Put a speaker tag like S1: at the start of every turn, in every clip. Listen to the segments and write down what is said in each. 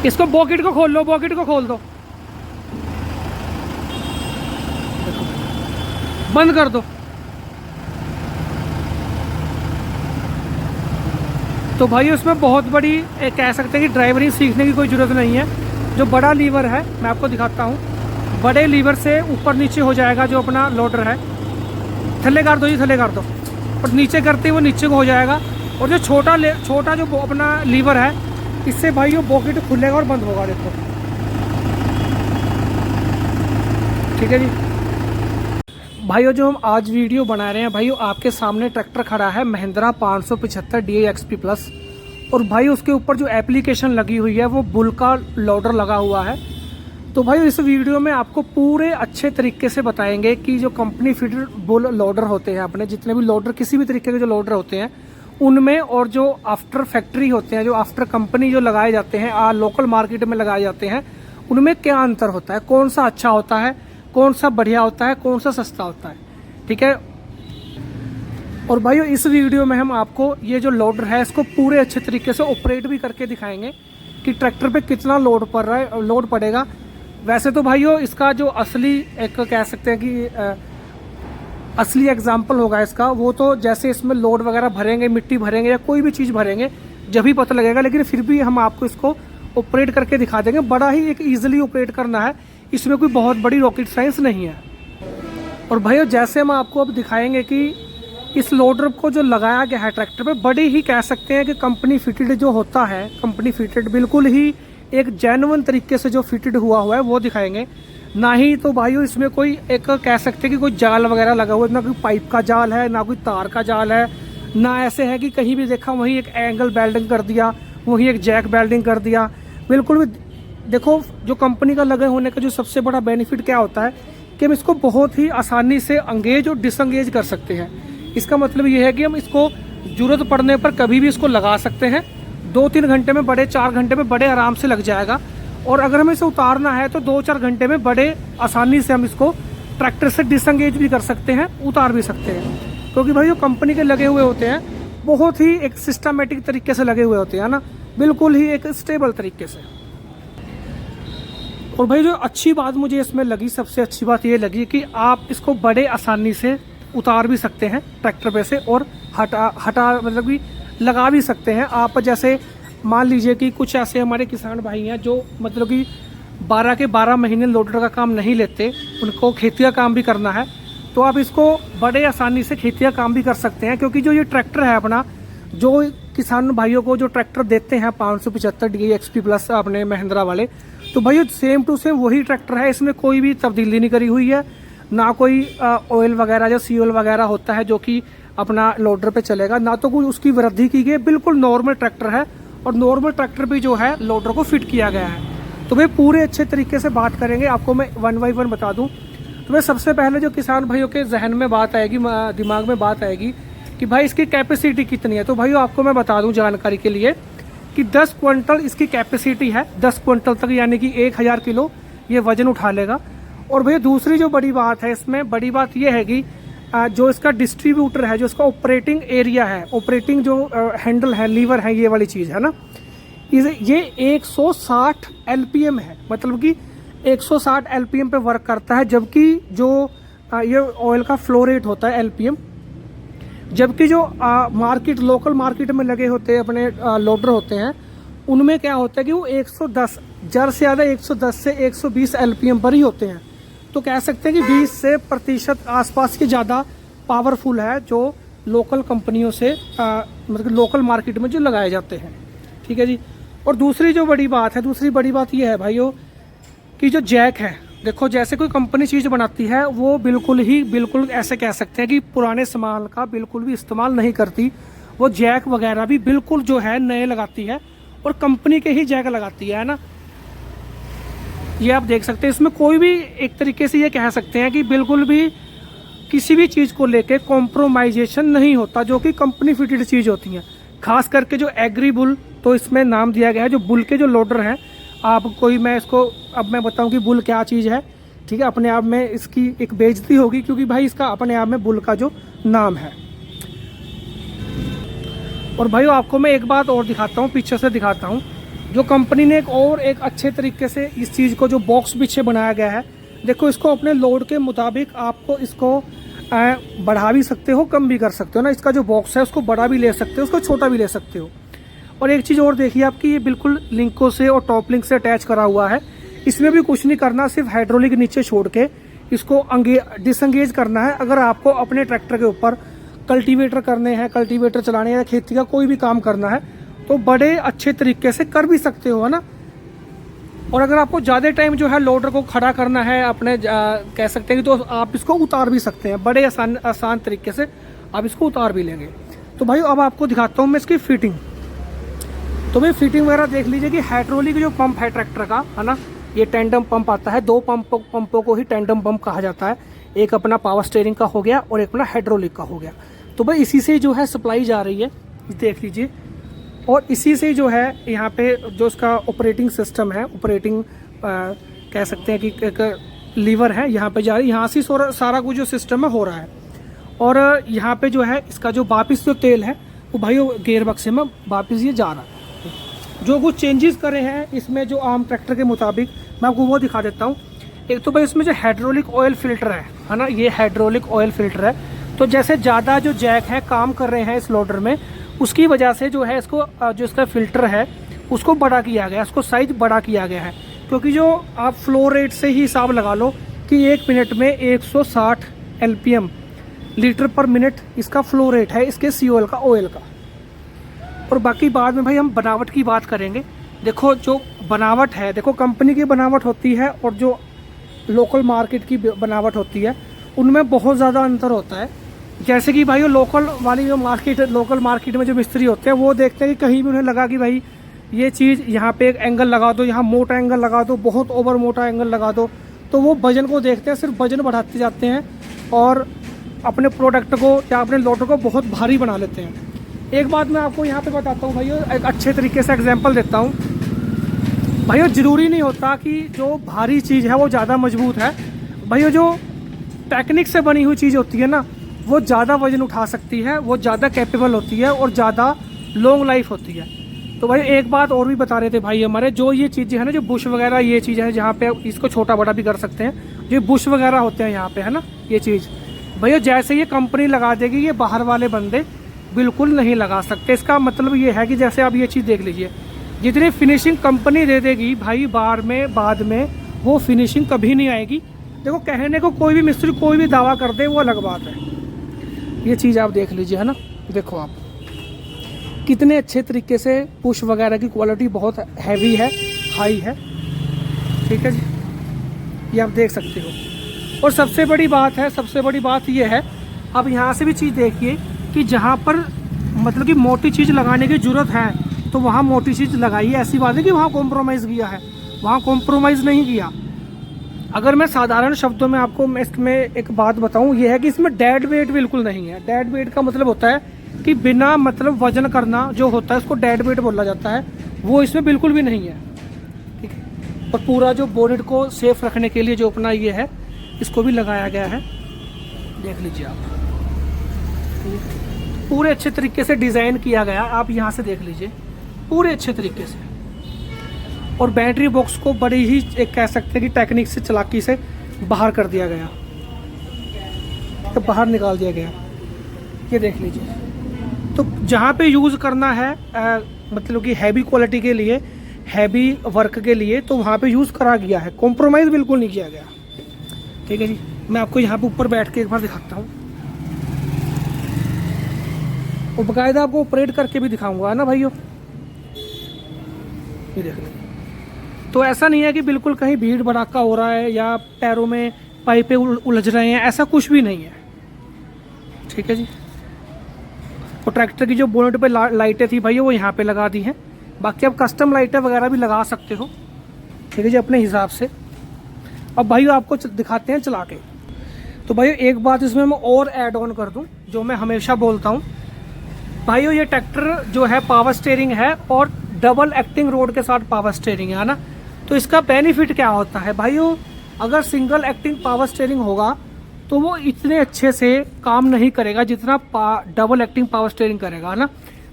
S1: इसको बॉकेट को खोल लो, बॉकेट को खोल दो, बंद कर दो। तो भाई उसमें बहुत बड़ी कह सकते हैं कि ड्राइवरिंग सीखने की कोई ज़रूरत नहीं है। जो बड़ा लीवर है मैं आपको दिखाता हूँ, बड़े लीवर से ऊपर नीचे हो जाएगा जो अपना लोडर है। थल्ले कर दो जी, थल्ले कर दो, और नीचे करते ही वो नीचे को हो जाएगा। और जो छोटा जो अपना लीवर है, इससे भाई वो बॉकेट खुलेगा और बंद होगा, देखो। ठीक है जी भाइयों, जो हम आज वीडियो बना रहे हैं भाइयों, आपके सामने ट्रैक्टर खड़ा है महिंद्रा 575 DI XP प्लस। और भाई उसके ऊपर जो एप्लीकेशन लगी हुई है वो बुल का लोडर लगा हुआ है। तो भाई इस वीडियो में आपको पूरे अच्छे तरीके से बताएंगे कि जो कंपनी फिटेड बुल लोडर होते हैं, अपने जितने भी लोडर, किसी भी तरीके के जो लोडर होते हैं उनमें, और जो आफ्टर फैक्ट्री होते हैं, जो आफ्टर कंपनी जो लगाए जाते हैं, लोकल मार्केट में लगाए जाते हैं, उनमें क्या अंतर होता है, कौन सा अच्छा होता है, कौन सा बढ़िया होता है, कौन सा सस्ता होता है। ठीक है। और भाइयों इस वीडियो में हम आपको ये जो लोडर है इसको पूरे अच्छे तरीके से ऑपरेट भी करके दिखाएंगे कि ट्रैक्टर पे कितना लोड पड़ रहा है, लोड पड़ेगा। वैसे तो भाइयों इसका जो असली एक कह सकते हैं कि असली एग्जाम्पल होगा इसका, वो तो जैसे इसमें लोड वगैरह भरेंगे, मिट्टी भरेंगे या कोई भी चीज़ भरेंगे जब ही पता लगेगा। लेकिन फिर भी हम आपको इसको ऑपरेट करके दिखा देंगे। बड़ा ही एक ईजिली ऑपरेट करना है, इसमें कोई बहुत बड़ी रॉकेट साइंस नहीं है। और भाइयों जैसे हम आपको अब दिखाएंगे कि इस लोडर को जो लगाया गया है ट्रैक्टर पे, बड़ी ही कह सकते हैं कि कंपनी फिटेड जो होता है, कंपनी फिटेड बिल्कुल ही एक जेन्युइन तरीके से जो फिटेड हुआ है वो दिखाएंगे। ना ही तो भाइयों इसमें कोई एक कह सकते हैं कि कोई जाल वगैरह लगा हुआ है, ना कोई पाइप का जाल है, ना कोई तार का जाल है, ना ऐसे है कि कहीं भी देखा वहीं एक एंगल वेल्डिंग कर दिया, वहीं एक जैक वेल्डिंग कर दिया। बिल्कुल भी देखो, जो कंपनी का लगे होने का जो सबसे बड़ा बेनिफिट क्या होता है कि हम इसको बहुत ही आसानी से एंगेज और डिसएंगेज कर सकते हैं। इसका मतलब ये है कि हम इसको जरूरत पड़ने पर कभी भी इसको लगा सकते हैं। 2-3 घंटे में बड़े, 4 घंटे में बड़े आराम से लग जाएगा। और अगर हमें इसे उतारना है तो 2-4 घंटे में बड़े आसानी से हम इसको ट्रैक्टर से डिसएंगेज भी कर सकते हैं, उतार भी सकते हैं। क्योंकि भाई जो कंपनी के लगे हुए होते हैं बहुत ही एक सिस्टमेटिक तरीके से लगे हुए होते हैं ना, बिल्कुल ही एक स्टेबल तरीके से। और भाई जो अच्छी बात मुझे इसमें लगी, सबसे अच्छी बात ये लगी कि आप इसको बड़े आसानी से उतार भी सकते हैं ट्रैक्टर पे से, और हटा मतलब कि लगा भी सकते हैं आप। जैसे मान लीजिए कि कुछ ऐसे हमारे किसान भाई हैं जो मतलब कि 12 के 12 महीने लोडर का काम नहीं लेते, उनको खेती का काम भी करना है, तो आप इसको बड़े आसानी से खेती का काम भी कर सकते हैं। क्योंकि जो ये ट्रैक्टर है अपना, जो किसान भाइयों को जो ट्रैक्टर देते हैं 575 DI XP प्लस अपने महिंद्रा वाले, तो भाई सेम टू सेम वही ट्रैक्टर है। इसमें कोई भी तब्दीली नहीं करी हुई है, ना कोई ऑयल वगैरह जो सीओल वगैरह होता है जो कि अपना लोडर पे चलेगा, ना तो कोई उसकी वृद्धि की गई। बिल्कुल नॉर्मल ट्रैक्टर है, और नॉर्मल ट्रैक्टर भी जो है लोडर को फिट किया गया है। तो भाई पूरे अच्छे तरीके से बात करेंगे, आपको मैं 1 बाय 1 बता दूं। तो भाई सबसे पहले जो किसान भाइयों के जहन में बात आएगी, दिमाग में बात आएगी कि भाई इसकी कैपेसिटी कितनी है। तो भाइयों आपको मैं बता दूं जानकारी के लिए कि 10 क्विंटल इसकी कैपेसिटी है, 10 क्विंटल तक, यानी कि 1000 किलो ये वजन उठा लेगा। और भैया दूसरी जो बड़ी बात है इसमें, बड़ी बात ये है कि जो इसका डिस्ट्रीब्यूटर है, जो इसका ऑपरेटिंग एरिया है, ऑपरेटिंग जो हैंडल है, लीवर है, ये वाली चीज़ है ना, ये 160 LPM है। मतलब कि 160 LPM पे वर्क करता है। जबकि जो ये ऑयल का फ्लो रेट होता है LPM, जबकि जो मार्केट, लोकल मार्केट में लगे होते हैं अपने लोडर होते हैं, उनमें क्या होता है कि वो 110, ज़्यादा से ज़्यादा 110 से 120 LPM पर ही होते हैं। तो कह सकते हैं कि 20% आसपास के ज़्यादा पावरफुल है जो लोकल कंपनियों से मतलब लोकल मार्केट में जो लगाए जाते हैं। ठीक है जी। और दूसरी जो बड़ी बात है, दूसरी बड़ी बात ये है भाइयों कि जो जैक है, देखो जैसे कोई कंपनी चीज़ बनाती है वो बिल्कुल ऐसे कह सकते हैं कि पुराने सामान का बिल्कुल भी इस्तेमाल नहीं करती। वो जैक वगैरह भी बिल्कुल जो है नए लगाती है, और कंपनी के ही जैक लगाती है ना। ये आप देख सकते हैं, इसमें कोई भी एक तरीके से ये कह सकते हैं कि बिल्कुल भी किसी भी चीज़ को लेके कॉम्प्रोमाइजेशन नहीं होता, जो कि कंपनी फिटेड चीज़ होती है। खास करके जो एग्री बुल, तो इसमें नाम दिया गया है। जो बुल के जो लोडर हैं, आप कोई, मैं इसको अब मैं बताऊं कि बुल क्या चीज़ है, ठीक है, अपने आप में इसकी एक बेइज्जती होगी, क्योंकि भाई इसका अपने आप में बुल का जो नाम है। और भाइयों आपको मैं एक बात और दिखाता हूँ, पीछे से दिखाता हूँ। जो कंपनी ने एक अच्छे तरीके से इस चीज़ को जो बॉक्स पीछे बनाया गया है, देखो इसको अपने लोड के मुताबिक आपको इसको बढ़ा भी सकते हो, कम भी कर सकते हो ना। इसका जो बॉक्स है उसको बड़ा भी ले सकते हो, उसको छोटा भी ले सकते हो। और एक चीज़ और देखिए आपकी, ये बिल्कुल लिंकों से और टॉप लिंक से अटैच करा हुआ है। इसमें भी कुछ नहीं करना, सिर्फ हाइड्रोलिक नीचे छोड़ के इसको डिसंगेज करना है। अगर आपको अपने ट्रैक्टर के ऊपर कल्टीवेटर करने हैं, कल्टीवेटर चलाने या खेती का कोई भी काम करना है तो बड़े अच्छे तरीके से कर भी सकते हो, है ना। और अगर आपको ज़्यादा टाइम जो है लोडर को खड़ा करना है अपने कह सकते हैं कि, तो आप इसको उतार भी सकते हैं, बड़े आसान तरीके से आप इसको उतार भी लेंगे। तो भाई अब आपको दिखाता हूँ मैं इसकी फिटिंग। तो भाई फिटिंग वगैरह देख लीजिए कि हाइड्रोलिक जो पंप है ट्रैक्टर का, है ना, ये टेंडम पंप आता है। दो पंपों को ही टेंडम पंप कहा जाता है। एक अपना पावर स्टीयरिंग का हो गया और एक अपना हाइड्रोलिक का हो गया। तो भाई इसी से जो है सप्लाई जा रही है, देख लीजिए। और इसी से जो है यहाँ पे जो इसका ऑपरेटिंग सिस्टम है, ऑपरेटिंग कह सकते हैं कि एक लीवर है, यहाँ पे जा रही है, यहाँ से सारा कुछ जो सिस्टम है हो रहा है। और यहाँ पे जो है इसका जो वापिस जो तेल है वो भाई गेयर बक्से में वापिस ये जा रहा है। जो कुछ चेंजेस करे हैं इसमें जो आम ट्रैक्टर के मुताबिक, मैं आपको वो दिखा देता हूँ। एक तो भाई इसमें जो हाइड्रोलिक ऑयल फिल्टर है ना, ये हाइड्रोलिक ऑयल फिल्टर है। तो जैसे ज़्यादा जो जैक है काम कर रहे हैं इस लोडर में, उसकी वजह से जो है इसको जो इसका फिल्टर है उसको बड़ा किया गया है, उसको साइज बड़ा किया गया है। क्योंकि जो आप फ्लो रेट से ही हिसाब लगा लो कि 1 मिनट में 160 LPM लीटर पर मिनट इसका फ्लो रेट है इसके COL का, ऑयल का। और बाकी बाद में भाई हम बनावट की बात करेंगे। देखो जो बनावट है, देखो कंपनी की बनावट होती है और जो लोकल मार्केट की बनावट होती है, उनमें बहुत ज़्यादा अंतर होता है। जैसे कि भाई लोकल वाली जो लोकल मार्केट में जो मिस्त्री होते हैं वो देखते हैं कि कहीं भी उन्हें लगा कि भाई ये चीज़ यहाँ पे एक एंगल लगा दो, यहाँ मोटा एंगल लगा दो, बहुत ओवर मोटा एंगल लगा दो, तो वो वजन को देखते हैं, सिर्फ वजन बढ़ाते जाते हैं और अपने प्रोडक्ट को या अपने लोडर को बहुत भारी बना लेते हैं। एक बात मैं आपको यहाँ पे बताता हूँ भाइयों, एक अच्छे तरीके से एग्जांपल देता हूँ भाइयों। ज़रूरी नहीं होता कि जो भारी चीज़ है वो ज़्यादा मजबूत है। भाइयों जो टेक्निक से बनी हुई चीज़ होती है ना, वो ज़्यादा वजन उठा सकती है, वो ज़्यादा कैपेबल होती है और ज़्यादा लॉन्ग लाइफ होती है। तो भाई एक बात और भी बता रहे थे भाई हमारे, जो ये चीज़ें हैं ना, जो बुश वगैरह ये चीज़ है जहाँ पे इसको छोटा बड़ा भी कर सकते हैं, जो बुश वगैरह होते हैं यहाँ पे, है ना, ये चीज़ भैया जैसे ये कंपनी लगा देगी, ये बाहर वाले बंदे बिल्कुल नहीं लगा सकते। इसका मतलब ये है कि जैसे आप ये चीज़ देख लीजिए, जितनी फिनिशिंग कंपनी दे देगी भाई बाद में वो फिनिशिंग कभी नहीं आएगी। देखो कहने को कोई भी मिस्त्री कोई भी दावा कर दे वो अलग बात है। ये चीज़ आप देख लीजिए, है ना, देखो आप कितने अच्छे तरीके से पुश वगैरह की क्वालिटी बहुत हैवी है, हाई है, ठीक है जी, ये आप देख सकते हो। और सबसे बड़ी बात ये है, अब यहाँ से भी चीज़ देखिए कि जहाँ पर मतलब कि मोटी चीज़ लगाने की ज़रूरत है तो वहाँ मोटी चीज़ लगाइए। ऐसी बात है कि वहाँ कॉम्प्रोमाइज़ किया है, वहाँ कॉम्प्रोमाइज़ नहीं किया। अगर मैं साधारण शब्दों में आपको इसमें एक बात बताऊं, ये है कि इसमें डेड वेट बिल्कुल नहीं है। डेड वेट का मतलब होता है कि बिना मतलब वजन करना जो होता है उसको डेड वेट बोला जाता है, वो इसमें बिल्कुल भी नहीं है, ठीक है। और पूरा जो बोनेट को सेफ रखने के लिए जो अपना ये है इसको भी लगाया गया है, देख लीजिए आप, पूरे अच्छे तरीके से डिज़ाइन किया गया, आप यहाँ से देख लीजिए पूरे अच्छे तरीके से। और बैटरी बॉक्स को बड़ी ही एक कह सकते हैं कि टेक्निक से, चालाकी से बाहर कर दिया गया, तो बाहर निकाल दिया गया, ये देख लीजिए। तो जहाँ पे यूज़ करना है मतलब कि हैवी क्वालिटी के लिए, हैवी वर्क के लिए, तो वहाँ पे यूज़ करा गया है, कॉम्प्रोमाइज़ बिल्कुल नहीं किया गया, ठीक है जी। मैं आपको यहाँ पे ऊपर बैठ के एक बार दिखाता हूँ और बाकायदा आपको ऑपरेट करके भी दिखाऊंगा, है ना भाइयों, ये देख लीजिए। तो ऐसा नहीं है कि बिल्कुल कहीं भीड़ भड़ाका हो रहा है या पैरों में पाइपें उलझ रहे हैं, ऐसा कुछ भी नहीं है, ठीक है जी। और ट्रैक्टर की जो बोनेट पे लाइटें थी भाई वो यहाँ पे लगा दी हैं, बाकी आप कस्टम लाइटें वगैरह भी लगा सकते हो, ठीक है जी, अपने हिसाब से। अब भाई आपको दिखाते हैं चला के। तो भाई एक बात इसमें मैं और ऐड ऑन कर दूं, जो मैं हमेशा बोलता हूँ भाइयों, ये ट्रैक्टर जो है पावर स्टीयरिंग है और डबल एक्टिंग रोड के साथ पावर स्टीयरिंग है ना। तो इसका बेनिफिट क्या होता है भाइयों, अगर सिंगल एक्टिंग पावर स्टीयरिंग होगा तो वो इतने अच्छे से काम नहीं करेगा जितना डबल एक्टिंग पावर स्टीयरिंग करेगा, है ना।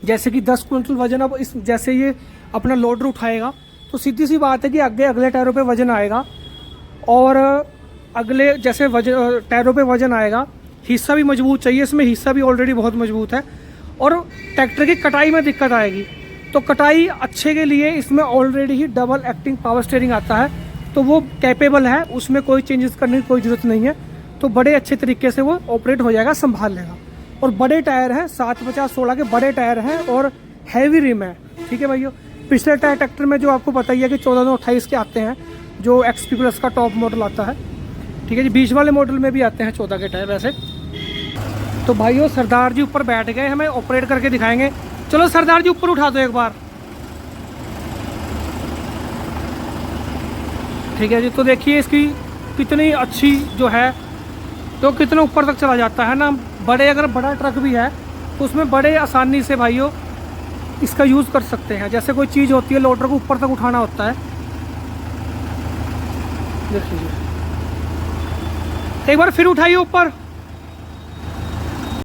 S1: जैसे कि 10 क्विंटल वजन, अब इस जैसे ये अपना लोडर उठाएगा तो सीधी सी बात है कि आगे अगले टायरों पे वजन आएगा, और अगले जैसे वजन टायरों पे वजन आएगा, हिस्सा भी मजबूत चाहिए, इसमें हिस्सा भी ऑलरेडी बहुत मजबूत है, और ट्रैक्टर की कटाई में दिक्कत आएगी। तो कटाई अच्छे के लिए इसमें ऑलरेडी ही डबल एक्टिंग पावर स्टीयरिंग आता है, तो वो कैपेबल है, उसमें कोई चेंजेस करने की कोई ज़रूरत नहीं है। तो बड़े अच्छे तरीके से वो ऑपरेट हो जाएगा, संभाल लेगा। और बड़े टायर हैं, 750/16 के बड़े टायर हैं और हैवी रिम है। ठीक है भाइयों, पिछले टायर ट्रैक्टर में जो आपको पता ही है कि 1428 के आते हैं, जो XP प्लस का टॉप मॉडल आता है। ठीक है जी, बीच वाले मॉडल में भी आते हैं 14 के टायर वैसे। तो भाइयों सरदार जी ऊपर बैठ गए, हमें ऑपरेट करके दिखाएंगे। चलो सरदार जी ऊपर उठा दो एक बार। ठीक है जी, तो देखिए इसकी कितनी अच्छी जो है, तो कितना ऊपर तक चला जाता है ना। बड़े अगर बड़ा ट्रक भी है तो उसमें बड़े आसानी से भाइयों इसका यूज़ कर सकते हैं। जैसे कोई चीज़ होती है, लोडर को ऊपर तक उठाना होता है। देख लीजिए, एक बार फिर उठाइए ऊपर।